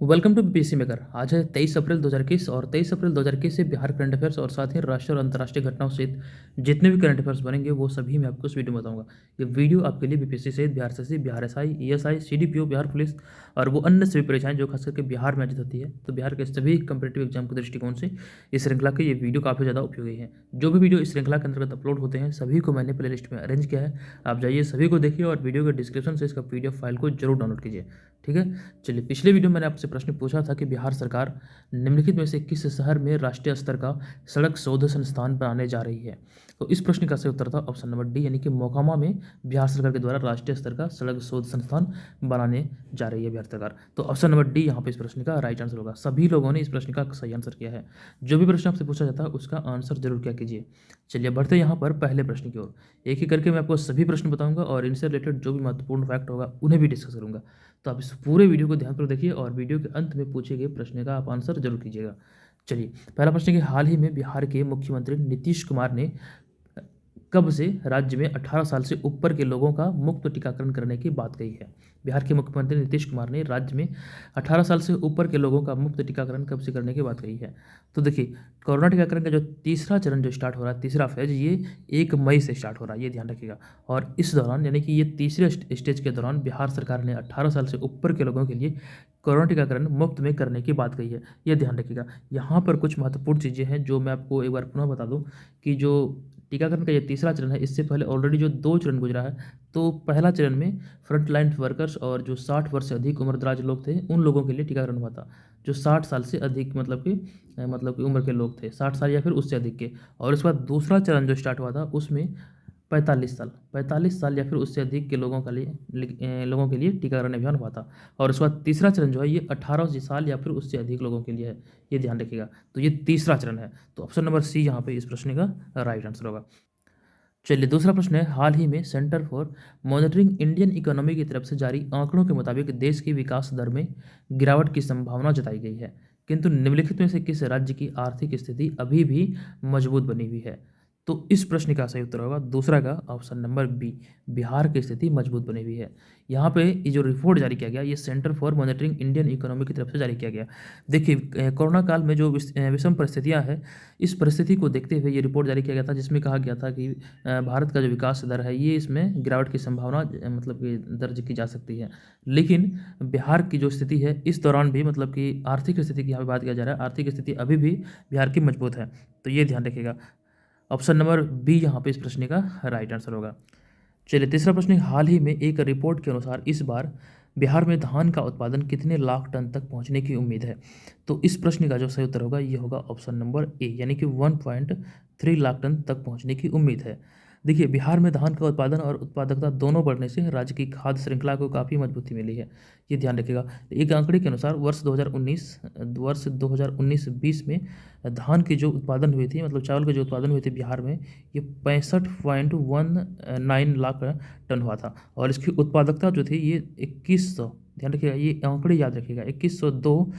Welcome to BPSC maker. आज है 23 अप्रैल 2021 और 23 अप्रैल 2021 से बिहार करंट अफेयर्स और साथ ही राष्ट्रीय और अंतर्राष्ट्रीय घटनाओं सहित जितने भी करंट अफेयर्स बनेंगे वो सभी मैं आपको इस वीडियो में बताऊंगा। ये वीडियो आपके लिए बीपीएससी सहित Bihar SSC, Bihar SI, ESI, CDPO, Bihar police और वो अन्य सभी परीक्षाएं जो खास करके बिहार में आयोजित होती है, तो बिहार के सभी कंपीटेटिव एग्जाम के दृष्टिकोण से इस श्रृंखला के ये वीडियो काफ़ी ज़्यादा उपयोगी है। जो भी वीडियो इस श्रृंखला के अंतर्गत अपलोड होते हैं सभी को मैंने प्ले लिस्ट में अरेंज किया है। आप जाइए सभी को देखिए और वीडियो के डिस्क्रिप्शन से इसका पीडीएफ फाइल को जरूर डाउनलोड कीजिए। ठीक है, चलिए पिछले वीडियो में मैंने आपसे प्रश्न पूछा था कि बिहार सरकार निम्नलिखित में से किस शहर में राष्ट्रीय स्तर का सड़क शोध संस्थान बनाने जा रही है। तो इस प्रश्न का सही उत्तर था ऑप्शन नंबर डी, यानी कि मोकामा में बिहार सरकार के द्वारा राष्ट्रीय स्तर का सड़क शोध संस्थान बनाने जा रही है बिहार सरकार। तो ऑप्शन नंबर डी यहाँ पे इस प्रश्न का राइट आंसर होगा। सभी लोगों ने इस प्रश्न का सही आंसर किया है। जो भी प्रश्न आपसे पूछा जाता है उसका आंसर जरूर क्या कीजिए। चलिए बढ़ते यहाँ पर पहले प्रश्न की ओर। एक एक करके मैं आपको सभी प्रश्न बताऊंगा और इनसे रिलेटेड जो भी महत्वपूर्ण फैक्ट होगा उन्हें भी डिस्कस करूंगा। तो आप इस पूरे वीडियो को ध्यानपूर्वक देखिए और वीडियो के अंत में पूछे गए प्रश्न का आप आंसर जरूर कीजिएगा। चलिए पहला प्रश्न है कि हाल ही में बिहार के मुख्यमंत्री नीतीश कुमार ने कब से राज्य में 18 साल से ऊपर के लोगों का मुफ्त टीकाकरण करने की बात कही है। बिहार के मुख्यमंत्री नीतीश कुमार ने राज्य में 18 साल से ऊपर के लोगों का मुफ्त टीकाकरण कब से करने की बात कही है। तो देखिए कोरोना टीकाकरण का जो तीसरा चरण जो स्टार्ट हो रहा है, तीसरा फेज, ये 1 मई से स्टार्ट हो रहा है, ये ध्यान रखिएगा। और इस दौरान यानी कि ये तीसरे स्टेज के दौरान बिहार सरकार ने 18 साल से ऊपर के लोगों के लिए कोरोना टीकाकरण मुफ्त में करने की बात कही है, ये ध्यान रखिएगा। यहाँ पर कुछ महत्वपूर्ण चीज़ें हैं जो मैं आपको एक बार पुनः बता दूँ कि जो टीकाकरण का ये तीसरा चरण है, इससे पहले ऑलरेडी जो 2 चरण गुजरा है। तो पहला चरण में फ्रंट लाइन वर्कर्स और जो 60 वर्ष से अधिक उम्रदराज लोग थे उन लोगों के लिए टीकाकरण हुआ था। जो 60 साल से अधिक मतलब कि उम्र के लोग थे, 60 साल या फिर उससे अधिक के। और उसके बाद दूसरा चरण जो स्टार्ट हुआ था उसमें 45 साल या फिर उससे अधिक के लोगों के लिए टीकाकरण अभियान हुआ था। और उसके बाद तीसरा चरण जो है ये 18 साल या फिर उससे अधिक लोगों के लिए है, ये ध्यान रखिएगा। तो ये तीसरा चरण है, तो ऑप्शन नंबर सी यहाँ पे इस प्रश्न का राइट आंसर होगा। चलिए दूसरा प्रश्न है, हाल ही में centre for monitoring Indian economy की तरफ से जारी आंकड़ों के मुताबिक देश की विकास दर में गिरावट की संभावना जताई गई है, किंतु निम्नलिखित में से किस राज्य की आर्थिक स्थिति अभी भी मजबूत बनी हुई है। तो इस प्रश्न का सही उत्तर होगा दूसरा का ऑप्शन नंबर बी, बिहार की स्थिति मजबूत बनी हुई है। यहाँ पे ये जो रिपोर्ट जारी किया गया ये centre for monitoring Indian economy की तरफ से जारी किया गया। देखिए कोरोना काल में जो विषम परिस्थितियाँ हैं, इस परिस्थिति को देखते हुए ये रिपोर्ट जारी किया गया था, जिसमें कहा गया था कि भारत का जो विकास दर है ये इसमें गिरावट की संभावना मतलब कि दर्ज की जा सकती है। लेकिन बिहार की जो स्थिति है इस दौरान भी मतलब कि आर्थिक स्थिति की यहाँ पे बात किया जा रहा है, आर्थिक स्थिति अभी भी बिहार की मजबूत है, तो ये ध्यान रखिएगा। ऑप्शन नंबर बी यहाँ पे इस प्रश्न का राइट आंसर होगा। चलिए तीसरा प्रश्न, हाल ही में एक रिपोर्ट के अनुसार इस बार बिहार में धान का उत्पादन कितने लाख टन तक पहुंचने की उम्मीद है। तो इस प्रश्न का जो सही उत्तर होगा ये होगा ऑप्शन नंबर ए, यानी कि 1.3 लाख टन तक पहुंचने की उम्मीद है। देखिए बिहार में धान का उत्पादन और उत्पादकता दोनों बढ़ने से राज्य की खाद्य श्रृंखला को काफ़ी मजबूती मिली है, ये ध्यान रखिएगा। एक आंकड़े के अनुसार वर्ष 2019-20 में धान की जो उत्पादन हुई थी, मतलब चावल के जो उत्पादन हुए थे बिहार में, ये 65.19 लाख टन हुआ था। और इसकी उत्पादकता जो थी ये 2100, ध्यान रखिएगा ये आंकड़े याद रखिएगा, 2102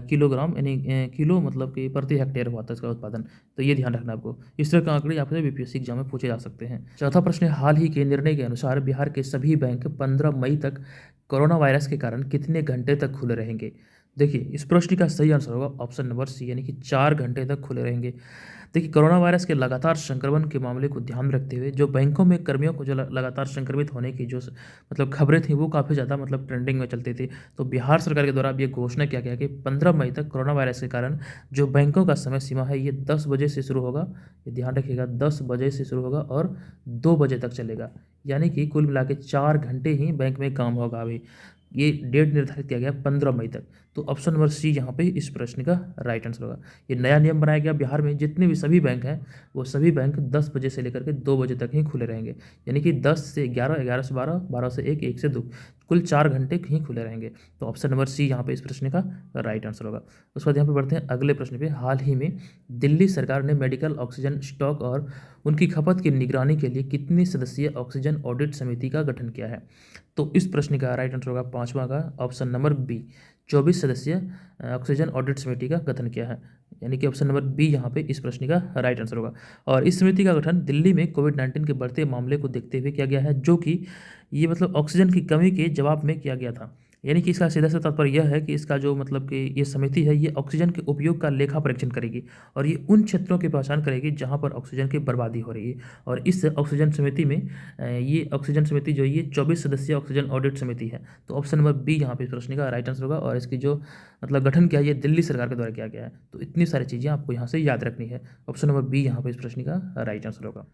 किलोग्राम यानी किलो मतलब कि प्रति हेक्टेयर हुआ था इसका उत्पादन। तो ये ध्यान रखना आपको, इस तरह के आंकड़े आपसे बीपीएससी एग्जाम में पूछे जा सकते हैं। चौथा प्रश्न है, हाल ही के निर्णय के अनुसार बिहार के सभी बैंक 15 मई तक कोरोना वायरस के कारण कितने घंटे तक खुले रहेंगे। देखिए इस प्रश्न का सही आंसर होगा ऑप्शन नंबर सी, यानी कि 4 घंटे तक खुले रहेंगे। देखिए कोरोना वायरस के लगातार संक्रमण के मामले को ध्यान में रखते हुए जो बैंकों में कर्मियों को जो लगातार संक्रमित होने की जो मतलब खबरें थी वो काफ़ी ज़्यादा मतलब ट्रेंडिंग में चलती थी। तो बिहार सरकार के द्वारा अब ये घोषणा किया गया कि 15 मई तक कोरोना वायरस के कारण जो बैंकों का समय सीमा है ये 10 बजे से शुरू होगा, ये ध्यान रखिएगा, 10 बजे से शुरू होगा और 2 बजे तक चलेगा। यानी कि कुल मिला के 4 घंटे ही बैंक में काम होगा। अभी ये डेट निर्धारित किया गया 15 मई तक। तो ऑप्शन नंबर सी यहाँ पे इस प्रश्न का राइट आंसर होगा। ये नया नियम बनाया गया, बिहार में जितने भी सभी बैंक हैं वो सभी बैंक 10 बजे से लेकर के 2 बजे तक ही खुले रहेंगे, यानी कि 10 से 11, 11 से 12, 12 से 1, 1 से 2, कुल 4 घंटे ही खुले रहेंगे। तो ऑप्शन नंबर सी यहाँ पे इस प्रश्न का राइट आंसर होगा। उसके बाद यहाँ पे बढ़ते हैं अगले प्रश्न पे। हाल ही में दिल्ली सरकार ने मेडिकल ऑक्सीजन स्टॉक और उनकी खपत की निगरानी के लिए कितनी सदस्यीय ऑक्सीजन ऑडिट समिति का गठन किया है। तो इस प्रश्न का राइट आंसर होगा पांचवा का ऑप्शन नंबर बी, 24 सदस्यीय ऑक्सीजन ऑडिट समिति का गठन किया है, यानी कि ऑप्शन नंबर बी यहाँ पे इस प्रश्न का राइट आंसर होगा। और इस समिति का गठन दिल्ली में कोविड-19 के बढ़ते मामले को देखते हुए किया गया है, जो कि ये मतलब ऑक्सीजन की कमी के जवाब में किया गया था। यानी कि इसका सीधा सा तात्पर्य यह है कि इसका जो मतलब कि ये समिति है ये ऑक्सीजन के उपयोग का लेखा परीक्षण करेगी और ये उन क्षेत्रों की पहचान करेगी जहाँ पर ऑक्सीजन की बर्बादी हो रही है। और इस ऑक्सीजन समिति में ये ऑक्सीजन समिति जो ये 24 सदस्यीय ऑक्सीजन ऑडिट समिति है। तो ऑप्शन नंबर बी यहाँ पे इस प्रश्न का राइट आंसर होगा। और इसकी जो मतलब गठन किया है ये दिल्ली सरकार के द्वारा किया गया है। तो इतनी सारी चीज़ें आपको यहाँ से याद रखनी है। ऑप्शन नंबर बी यहाँ पे इस प्रश्न का राइट आंसर होगा।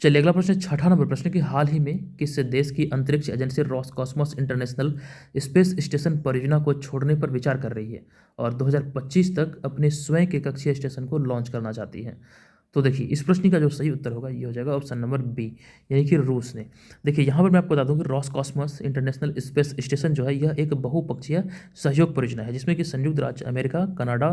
चलिए अगला प्रश्न, छठा नंबर प्रश्न कि हाल ही में किस देश की अंतरिक्ष agency Roscosmos international space station परियोजना को छोड़ने पर विचार कर रही है और 2025 तक अपने स्वयं के कक्षीय स्टेशन को लॉन्च करना चाहती है। तो देखिए इस प्रश्न का जो सही उत्तर होगा ये हो जाएगा ऑप्शन नंबर बी, यानी कि रूस ने। देखिए यहाँ पर मैं आपको बता दूं कि रॉसकॉस्मोस इंटरनेशनल स्पेस स्टेशन जो है यह एक बहुपक्षीय सहयोग परियोजना है जिसमें कि संयुक्त राज्य अमेरिका, कनाडा,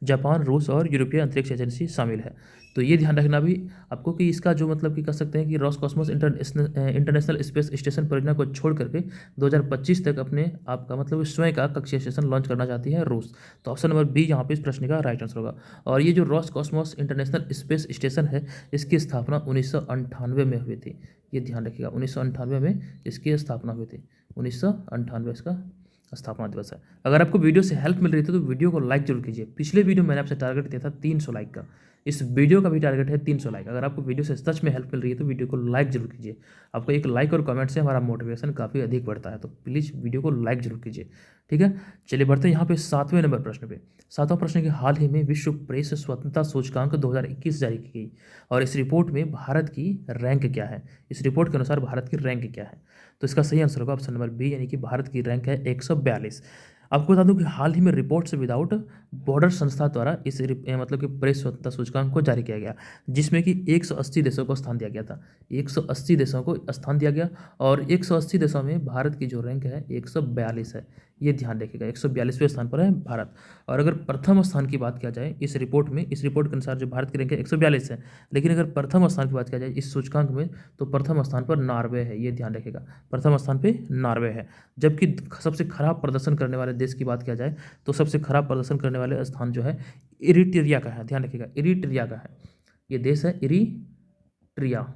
जापान, रूस और यूरोपीय अंतरिक्ष एजेंसी शामिल है। तो ये ध्यान रखना भी आपको कि इसका जो मतलब कि कह सकते हैं कि रॉसकॉस्मोस इंटरनेशनल स्पेस स्टेशन परियोजना को छोड़ करके 2025 तक अपने आपका मतलब स्वयं का कक्षीय स्टेशन लॉन्च करना चाहती है रूस। तो ऑप्शन नंबर बी यहाँ पे इस प्रश्न का राइट आंसर होगा। और ये जो रॉसकॉस्मोस इंटरनेशनल स्पेस स्टेशन है इसकी स्थापना 1998 में हुई थी। ये ध्यान रखिएगा 1998 में इसकी स्थापना हुई थी। 1998 इसका स्थापना दिवस है। अगर आपको वीडियो से हेल्प मिल रही थी तो वीडियो को लाइक जरूर कीजिए। पिछले वीडियो मैंने आपसे टारगेट दिया था 300 लाइक का, इस वीडियो का भी टारगेट है 300 लाइक। अगर आपको वीडियो से सच में हेल्प मिल रही है तो वीडियो को लाइक जरूर कीजिए। आपको एक लाइक और कमेंट से हमारा मोटिवेशन काफ़ी अधिक बढ़ता है, तो प्लीज़ वीडियो को लाइक जरूर कीजिए, ठीक है। चलिए बढ़ते हैं यहाँ पे 7वें नंबर प्रश्न पे। 7वां प्रश्न कि हाल ही में विश्व प्रेस स्वतंत्रता सूचकांक 2021 जारी की गई और इस रिपोर्ट में भारत की रैंक क्या है। इस रिपोर्ट के अनुसार भारत की रैंक क्या है। तो इसका सही आंसर होगा ऑप्शन नंबर बी, यानी कि भारत की रैंक है 142। आपको बता दूं कि हाल ही में रिपोर्ट्स विदाउट बॉर्डर संस्था द्वारा इस मतलब कि प्रेस स्वतंत्रता सूचकांक को जारी किया गया जिसमें कि 180 देशों को स्थान दिया गया था। 180 देशों को स्थान दिया गया और 180 देशों में भारत की जो रैंक है 142 है। ये ध्यान रखिएगा 142वें स्थान पर है भारत। और अगर प्रथम स्थान की बात किया जाए इस रिपोर्ट में, इस रिपोर्ट के अनुसार जो भारत की रैंक है 142 है, लेकिन अगर प्रथम स्थान की बात किया जाए इस सूचकांक में तो प्रथम स्थान पर नॉर्वे है। ये ध्यान रखिएगा प्रथम स्थान पर नॉर्वे है। जबकि सबसे खराब प्रदर्शन करने वाले देश की बात किया जाए तो सबसे खराब प्रदर्शन करने वाले स्थान जो है इरिट्रिया का है। ध्यान रखिएगा इरिट्रिया का है, ये देश है इरिट्रिया।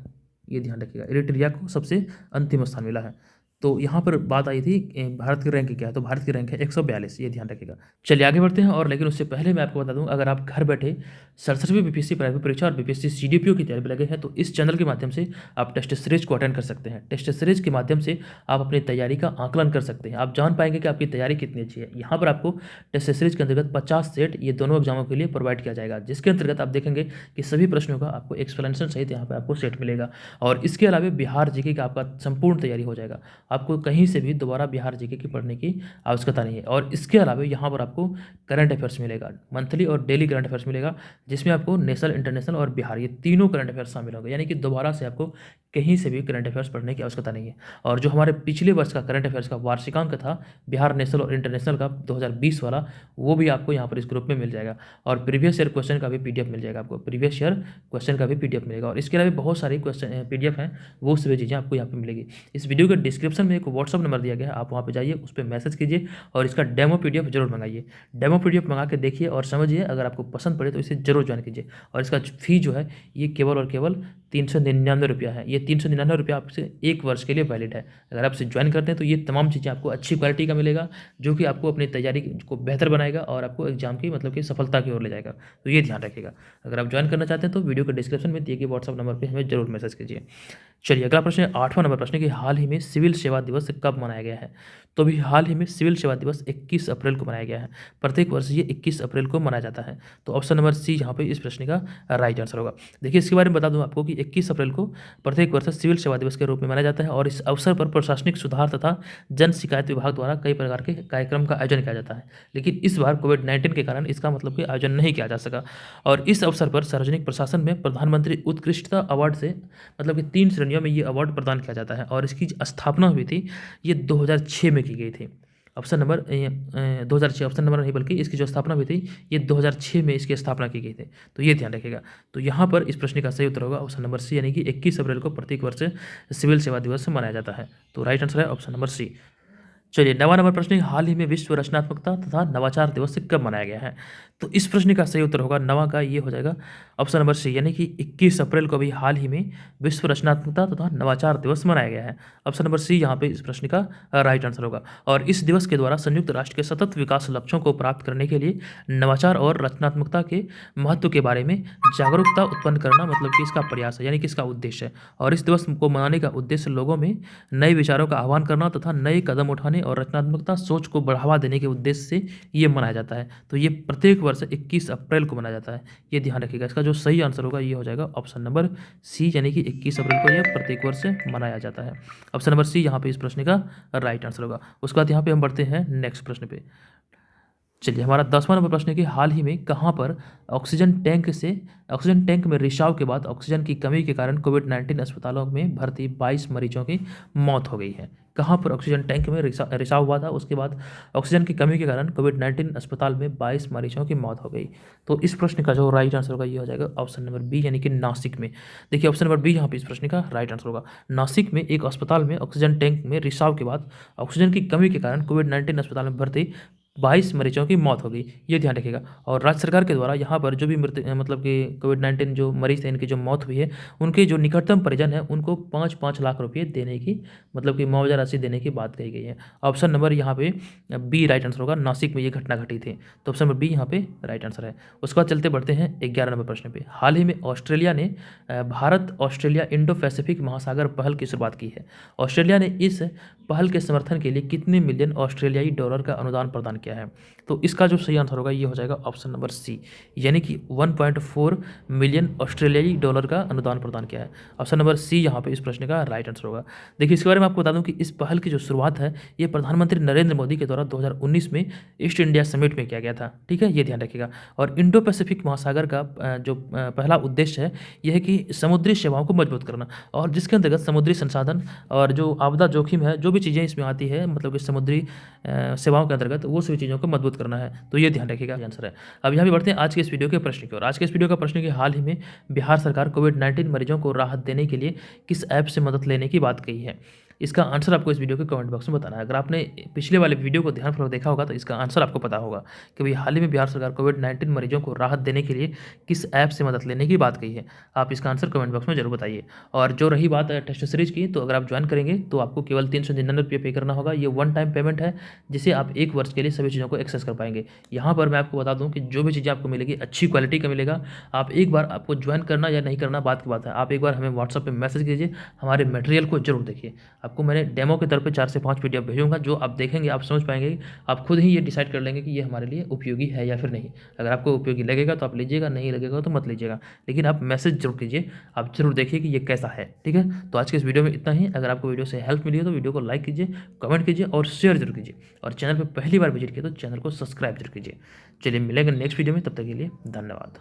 ये ध्यान रखिएगा इरिट्रिया को सबसे अंतिम स्थान मिला है। तो यहाँ पर बात आई थी भारत की रैंक क्या है, तो भारत की रैंक है 142। ये ध्यान रखिएगा। चलिए आगे बढ़ते हैं। और लेकिन उससे पहले मैं आपको बता दूं अगर आप घर बैठे 67वीं बीपीएससी प्राइवेट परीक्षा और बीपीएससी सीडीपीओ की तैयारी में लगे हैं तो इस चैनल के माध्यम से आप टेस्ट सीरीज को अटेंड कर सकते हैं। टेस्ट सीरीज के माध्यम से आप अपनी तैयारी का आकलन कर सकते हैं। आप जान पाएंगे कि आपकी तैयारी कितनी अच्छी है। यहाँ पर आपको टेस्ट सीरीज के अंतर्गत 50 सेट ये दोनों एग्जामों के लिए प्रोवाइड किया जाएगा, जिसके अंतर्गत आप देखेंगे कि सभी प्रश्नों का आपको एक्सप्लेनेशन सहित यहाँ पर आपको सेट मिलेगा। और इसके अलावा बिहार जीके का आपका संपूर्ण तैयारी हो जाएगा। आपको कहीं से भी दोबारा बिहार जीके की पढ़ने की आवश्यकता नहीं है। और इसके अलावा यहाँ पर आपको करंट अफेयर्स मिलेगा, मंथली और डेली करंट अफेयर्स मिलेगा, जिसमें आपको नेशनल, इंटरनेशनल और बिहार ये तीनों करंट अफेयर्स शामिल होंगे। यानी कि दोबारा से आपको कहीं से भी करंट अफेयर्स पढ़ने की आवश्यकता नहीं है। और जो हमारे पिछले वर्ष का करंट अफेयर्स का वार्षिकांक था बिहार नेशनल और इंटरनेशनल का 2020 वाला, वो भी आपको यहाँ पर इस ग्रुप में मिल जाएगा। और प्रीवियस ईयर क्वेश्चन का भी पीडीएफ मिल जाएगा आपको, प्रीवियस ईयर क्वेश्चन का भी पीडीएफ मिलेगा। और इसके अलावा बहुत सारी क्वेश्चन पीडीएफ हैं, वो सभी चीज़ें आपको यहाँ पर मिलेगी। इस वीडियो के डिस्क्रिप्शन में एक व्हाट्सअप नंबर दिया गया है, आप वहाँ पे जाइए, उस पर मैसेज कीजिए और इसका डेमो पीडीएफ जरूर मंगाइए। डेमो पीडीएफ मंगा के देखिए और समझिए, अगर आपको पसंद पड़े तो इसे जरूर ज्वाइन कीजिए। और इसका फी जो है ये केवल और केवल 399 रुपया है। ये 399 रुपया आपसे 1 वर्ष के लिए वैलिड है। अगर आप इसे ज्वाइन करते हैं तो ये तमाम चीज़ें आपको अच्छी क्वालिटी का मिलेगा, जो कि आपको अपनी तैयारी को बेहतर बनाएगा और आपको एग्जाम की मतलब कि सफलता की ओर ले जाएगा। तो ये ध्यान रखिएगा। अगर आप ज्वाइन करना चाहते हैं तो वीडियो के डिस्क्रिप्शन में दिए गए व्हाट्सअप नंबर पर हमें जरूर मैसेज कीजिए। चलिए अगला प्रश्न है 8वां नंबर प्रश्न कि हाल ही में सिविल सेवा दिवस कब मनाया गया है। तो अभी हाल ही में सिविल सेवा दिवस 21 अप्रैल को मनाया गया है। प्रत्येक वर्ष ये 21 अप्रैल को मनाया जाता है। तो ऑप्शन नंबर सी यहाँ पे इस प्रश्न का राइट आंसर होगा। देखिए इसके बारे में बता दूं आपको कि 21 अप्रैल को प्रत्येक वर्ष सिविल सेवा दिवस के रूप में मनाया जाता है और इस अवसर पर प्रशासनिक सुधार तथा जन शिकायत विभाग द्वारा कई प्रकार के कार्यक्रम का आयोजन किया जाता है। लेकिन इस बार कोविड-19 के कारण इसका मतलब कि आयोजन नहीं किया जा सका। और इस अवसर पर सार्वजनिक प्रशासन में प्रधानमंत्री उत्कृष्टता अवार्ड से मतलब कि 3 श्रेणियों में ये अवार्ड प्रदान किया जाता है। और इसकी स्थापना हुई थी ये 2006 में की गई थी। ऑप्शन नंबर 2006 ऑप्शन नंबर नहीं, बल्कि इसकी जो स्थापना हुई थी ये 2006 में इसकी स्थापना की गई थी। तो ये ध्यान रखिएगा। तो यहाँ पर इस प्रश्न का सही उत्तर होगा ऑप्शन नंबर सी, यानी कि 21 अप्रैल को प्रत्येक वर्ष सिविल सेवा दिवस मनाया जाता है। तो राइट आंसर है ऑप्शन नंबर सी। चलिए 9वां नंबर प्रश्न है, हाल ही में विश्व रचनात्मकता तथा नवाचार दिवस कब मनाया गया है? तो इस प्रश्न का सही उत्तर होगा 9वां का ये हो जाएगा ऑप्शन नंबर सी, यानी कि 21 अप्रैल को भी हाल ही में विश्व रचनात्मकता तथा नवाचार दिवस मनाया गया है। ऑप्शन नंबर सी यहाँ पे इस प्रश्न का राइट आंसर होगा। और इस दिवस के द्वारा संयुक्त राष्ट्र के सतत विकास लक्ष्यों को प्राप्त करने के लिए नवाचार और रचनात्मकता के महत्व के बारे में जागरूकता उत्पन्न करना मतलब कि इसका प्रयास है, यानी कि इसका उद्देश्य है। और इस दिवस को मनाने का उद्देश्य लोगों में नए विचारों का आह्वान करना तथा नए कदम उठाने और रचनात्मकता सोच को बढ़ावा देने के उद्देश्य से ये मनाया जाता है। तो ये प्रत्येक वर्ष 21 अप्रैल को मनाया जाता है, ये ध्यान रखिएगा। इसका जो सही आंसर होगा ये हो जाएगा ऑप्शन नंबर सी, यानी कि 21 अप्रैल को यह प्रत्येक वर्ष मनाया जाता है। ऑप्शन नंबर सी यहाँ पे इस प्रश्न का राइट आंसर होगा। उसके बाद यहाँ पे हम बढ़ते हैं नेक्स्ट प्रश्न पे। चलिए हमारा 10वां नंबर प्रश्न है कि हाल ही में कहाँ पर ऑक्सीजन टैंक में रिसाव के बाद ऑक्सीजन की कमी के कारण कोविड-19 अस्पतालों में भर्ती 22 मरीजों की मौत हो गई है। कहाँ पर ऑक्सीजन टैंक में रिसाव हुआ था, उसके बाद ऑक्सीजन की कमी के कारण कोविड-19 अस्पताल में 22 मरीजों की मौत हो गई। तो इस प्रश्न का जो राइट आंसर होगा ये हो जाएगा ऑप्शन नंबर बी, यानी कि नासिक में। देखिए ऑप्शन नंबर बी यहाँ पे इस प्रश्न का राइट आंसर होगा। नासिक में एक अस्पताल में ऑक्सीजन टैंक में रिसाव के बाद ऑक्सीजन की कमी के कारण कोविड-19 अस्पताल में भर्ती 22 मरीजों की मौत हो गई, ये ध्यान रखिएगा। और राज्य सरकार के द्वारा यहाँ पर जो भी मृत्यु मतलब कि कोविड-19 जो मरीज थे, इनकी जो मौत हुई है, उनके जो निकटतम परिजन हैं उनको 5-5 लाख रुपये देने की मतलब कि मुआवजा राशि देने की बात कही गई है। ऑप्शन नंबर यहाँ पे बी राइट आंसर होगा। नासिक में ये घटना घटी थी, तो ऑप्शन नंबर बी यहाँ पे राइट आंसर है। उसके बाद चलते बढ़ते हैं 11 नंबर प्रश्न पे। हाल ही में ऑस्ट्रेलिया ने भारत ऑस्ट्रेलिया इंडो पैसिफिक महासागर पहल की शुरुआत की है। ऑस्ट्रेलिया ने इस पहल के समर्थन के लिए कितने मिलियन ऑस्ट्रेलियाई डॉलर का अनुदान प्रदान किया है? तो इसका जो सही आंसर होगा ये हो जाएगा ऑप्शन नंबर सी, यानी कि 1.4 मिलियन ऑस्ट्रेलियाई डॉलर का अनुदान प्रदान किया है। ऑप्शन नंबर सी यहाँ पे इस प्रश्न का राइट आंसर होगा। देखिए इसके बारे में आपको बता दूं कि इस पहल की जो शुरुआत है ये प्रधानमंत्री नरेंद्र मोदी के द्वारा 2019 में ईस्ट इंडिया समिट में किया गया था। ठीक है, ये ध्यान रखिएगा। और इंडो पैसिफिक महासागर का जो पहला उद्देश्य है यह है कि समुद्री सेवाओं को मजबूत करना, और जिसके अंतर्गत समुद्री संसाधन और जो आपदा जोखिम है, जो भी चीज़ें इसमें आती है मतलब कि समुद्री सेवाओं के अंतर्गत, वो सभी चीज़ों को मजबूत करना है। तो ये ध्यान रखिएगा, आंसर है। अब यहाँ भी बढ़ते हैं आज के इस वीडियो के प्रश्न की ओर। आज के इस वीडियो का प्रश्न है कि हाल ही में बिहार सरकार कोविड-19 मरीजों को राहत देने के लिए किस ऐप से मदद लेने की बात कही है? इसका आंसर आपको इस वीडियो के कमेंट बॉक्स में बताना है। अगर आपने पिछले वाले वीडियो को ध्यानपूर्वक देखा होगा तो इसका आंसर आपको पता होगा कि भाई हाल ही में बिहार सरकार कोविड-19 मरीजों को राहत देने के लिए किस ऐप से मदद लेने की बात कही है। आप इसका आंसर कमेंट बॉक्स में जरूर बताइए। और जो रही बात टेस्ट सीरीज की, तो अगर आप ज्वाइन करेंगे तो आपको केवल 399 रुपये पे करना होगा। ये वन टाइम पेमेंट है जिसे आप 1 वर्ष के लिए सभी चीज़ों को एक्सेस कर पाएंगे। यहाँ पर मैं आपको बता दूँ कि जो भी चीज़ें आपको मिलेगी अच्छी क्वालिटी का मिलेगा। आप एक बार आपको ज्वाइन करना या नहीं करना बात की बात है, आप एक बार हमें व्हाट्सअप पर मैसेज कीजिए, हमारे मटेरियल को जरूर देखिए। आपको मैंने डेमो के तौर पे 4 से 5 पीडीएफ भेजूंगा, जो आप देखेंगे आप समझ पाएंगे, आप खुद ही ये डिसाइड कर लेंगे कि ये हमारे लिए उपयोगी है या फिर नहीं। अगर आपको उपयोगी लगेगा तो आप लीजिएगा, नहीं लगेगा तो मत लीजिएगा, लेकिन आप मैसेज जरूर कीजिए, आप जरूर देखिए कि ये कैसा है। ठीक है, तो आज के इस वीडियो में इतना ही। अगर आपको वीडियो से हेल्प मिली हो तो वीडियो को लाइक कीजिए, कमेंट कीजिए और शेयर जरूर कीजिए। और चैनल पर पहली बार विजिट किया तो चैनल को सब्सक्राइब जरूर कीजिए। चलिए मिलेंगे नेक्स्ट वीडियो में, तब तक के लिए धन्यवाद।